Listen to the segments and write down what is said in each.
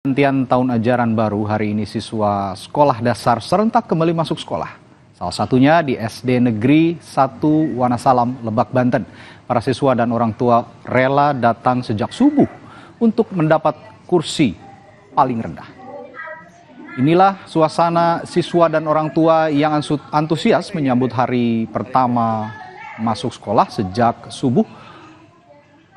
Pergantian tahun ajaran baru, hari ini siswa sekolah dasar serentak kembali masuk sekolah. Salah satunya di SD Negeri 1 Wonosalam, Lebak, Banten. Para siswa dan orang tua rela datang sejak subuh untuk mendapat kursi paling rendah. Inilah suasana siswa dan orang tua yang antusias menyambut hari pertama masuk sekolah sejak subuh.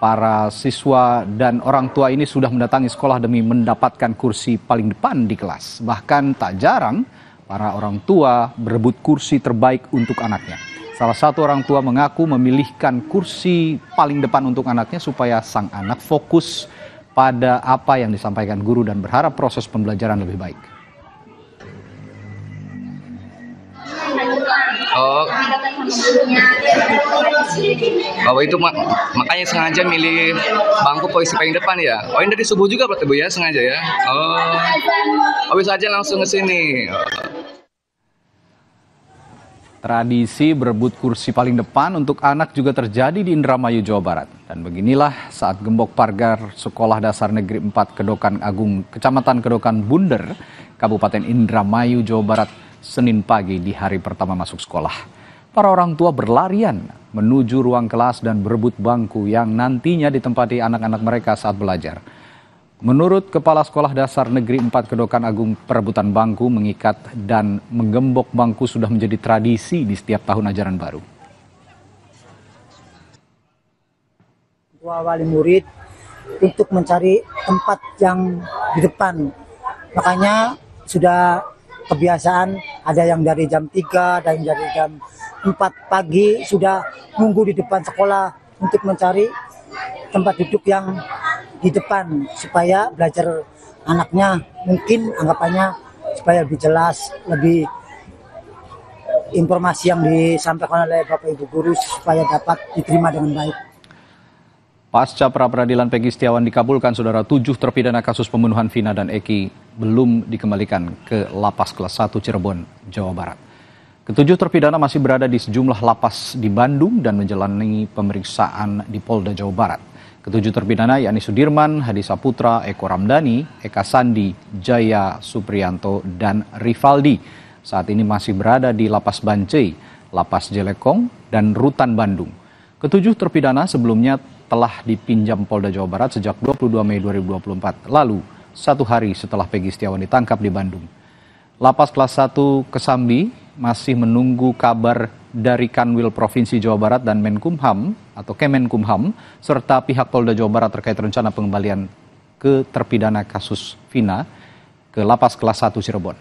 Para siswa dan orang tua ini sudah mendatangi sekolah demi mendapatkan kursi paling depan di kelas. Bahkan tak jarang para orang tua berebut kursi terbaik untuk anaknya. Salah satu orang tua mengaku memilihkan kursi paling depan untuk anaknya supaya sang anak fokus pada apa yang disampaikan guru dan berharap proses pembelajaran lebih baik. Itu makanya sengaja milih bangku posisi paling depan ya. Ini dari subuh juga berarti Bu ya, sengaja ya. Habis aja langsung ke sini. Tradisi berebut kursi paling depan untuk anak juga terjadi di Indramayu, Jawa Barat. Dan beginilah saat gembok pagar Sekolah Dasar Negeri 4 Kedokan Agung, Kecamatan Kedokan Bunder, Kabupaten Indramayu, Jawa Barat, Senin pagi di hari pertama masuk sekolah. Para orang tua berlarian menuju ruang kelas dan berebut bangku yang nantinya ditempati anak-anak mereka saat belajar. Menurut Kepala Sekolah Dasar Negeri 4 Kedokan Agung, perebutan bangku, mengikat dan menggembok bangku sudah menjadi tradisi di setiap tahun ajaran baru. Wali murid untuk mencari tempat yang di depan. Makanya sudah kebiasaan ada yang dari jam 3, ada yang dari jam 4 pagi sudah nunggu di depan sekolah untuk mencari tempat duduk yang di depan supaya belajar anaknya mungkin anggapannya supaya lebih jelas, lebih informasi yang disampaikan oleh Bapak Ibu guru supaya dapat diterima dengan baik. Pasca pra-peradilan Peggy Setiawan dikabulkan, saudara, 7 terpidana kasus pembunuhan Vina dan Eki belum dikembalikan ke Lapas Kelas 1 Cirebon, Jawa Barat. Ketujuh terpidana masih berada di sejumlah lapas di Bandung dan menjalani pemeriksaan di Polda Jawa Barat. Ketujuh terpidana yakni Sudirman, Hadi Saputra, Eko Ramdhani, Eka Sandi, Jaya Supriyanto, dan Rivaldi. Saat ini masih berada di Lapas Bancai, Lapas Jelekong, dan Rutan Bandung. Ketujuh terpidana sebelumnya telah dipinjam Polda Jawa Barat sejak 22 Mei 2024, lalu 1 hari setelah Peggy Setiawan ditangkap di Bandung. Lapas Kelas 1 Kesambi masih menunggu kabar dari Kanwil Provinsi Jawa Barat dan Menkumham atau Kemenkumham serta pihak Polda Jawa Barat terkait rencana pengembalian ke terpidana kasus Vina ke Lapas Kelas 1 Cirebon.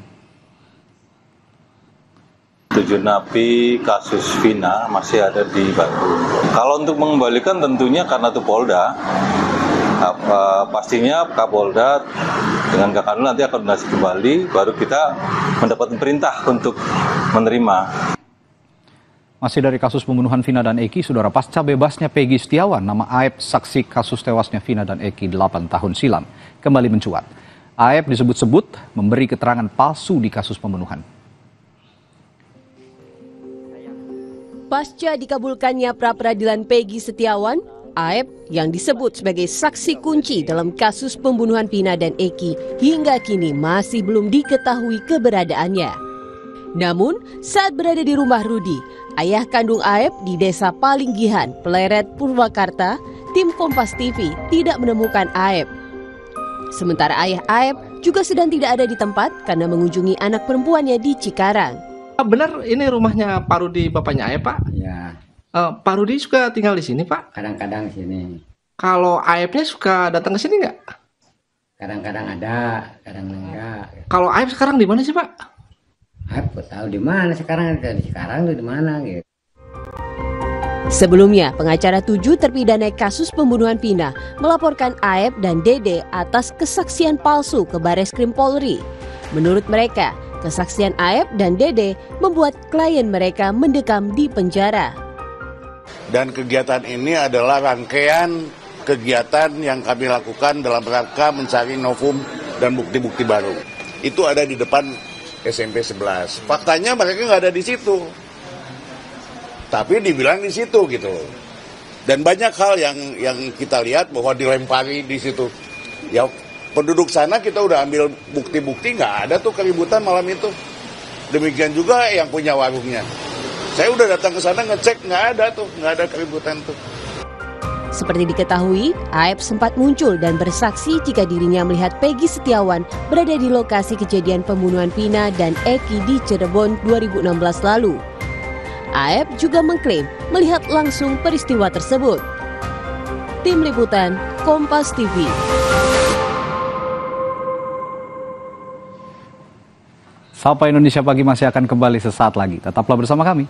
7 napi kasus Vina masih ada di Bandung. Kalau untuk mengembalikan tentunya karena itu Polda, pastinya Kapolda dengan Kakanwil nanti akan koordinasi kembali, baru kita mendapat perintah untuk menerima. Masih dari kasus pembunuhan Vina dan Eki, saudara, pasca bebasnya Peggy Setiawan, nama Aep, saksi kasus tewasnya Vina dan Eki 8 tahun silam, kembali mencuat. Aep disebut-sebut memberi keterangan palsu di kasus pembunuhan. Pasca dikabulkannya pra-peradilan Peggy Setiawan, Aep yang disebut sebagai saksi kunci dalam kasus pembunuhan Vina dan Eki hingga kini masih belum diketahui keberadaannya. Namun, saat berada di rumah Rudi, ayah kandung Aep di Desa Palinggihan, Pleret, Purwakarta, tim Kompas TV tidak menemukan Aep. Sementara ayah Aep juga sedang tidak ada di tempat karena mengunjungi anak perempuannya di Cikarang. Benar ini rumahnya Pak Rudi, bapaknya Aep, Pak? Ya. Pak Rudi suka tinggal di sini, Pak? Kadang-kadang sini. Kalau Aepnya suka datang ke sini nggak? Kadang-kadang ada, kadang enggak. Kalau Aep sekarang di mana sih, Pak? Aep tahu di mana sekarang, di mana gitu. Sebelumnya, pengacara 7 terpidana kasus pembunuhan Vina melaporkan Aep dan Dede atas kesaksian palsu ke Bareskrim Polri. Menurut mereka, kesaksian Aep dan Dede membuat klien mereka mendekam di penjara. Dan kegiatan ini adalah rangkaian kegiatan yang kami lakukan dalam rangka mencari novum dan bukti-bukti baru. Itu ada di depan SMP 11. Faktanya mereka nggak ada di situ. Tapi dibilang di situ gitu. Dan banyak hal yang kita lihat bahwa dilempari di situ. Ya Penduduk sana kita udah ambil bukti-bukti, nggak ada tuh keributan malam itu. Demikian juga yang punya warungnya. Saya udah datang ke sana ngecek, nggak ada keributan tuh. Seperti diketahui, Aep sempat muncul dan bersaksi jika dirinya melihat Peggy Setiawan berada di lokasi kejadian pembunuhan Vina dan Eki di Cirebon 2016 lalu. Aep juga mengklaim melihat langsung peristiwa tersebut. Tim Liputan, Kompas TV. Sapa Indonesia Pagi masih akan kembali sesaat lagi. Tetaplah bersama kami.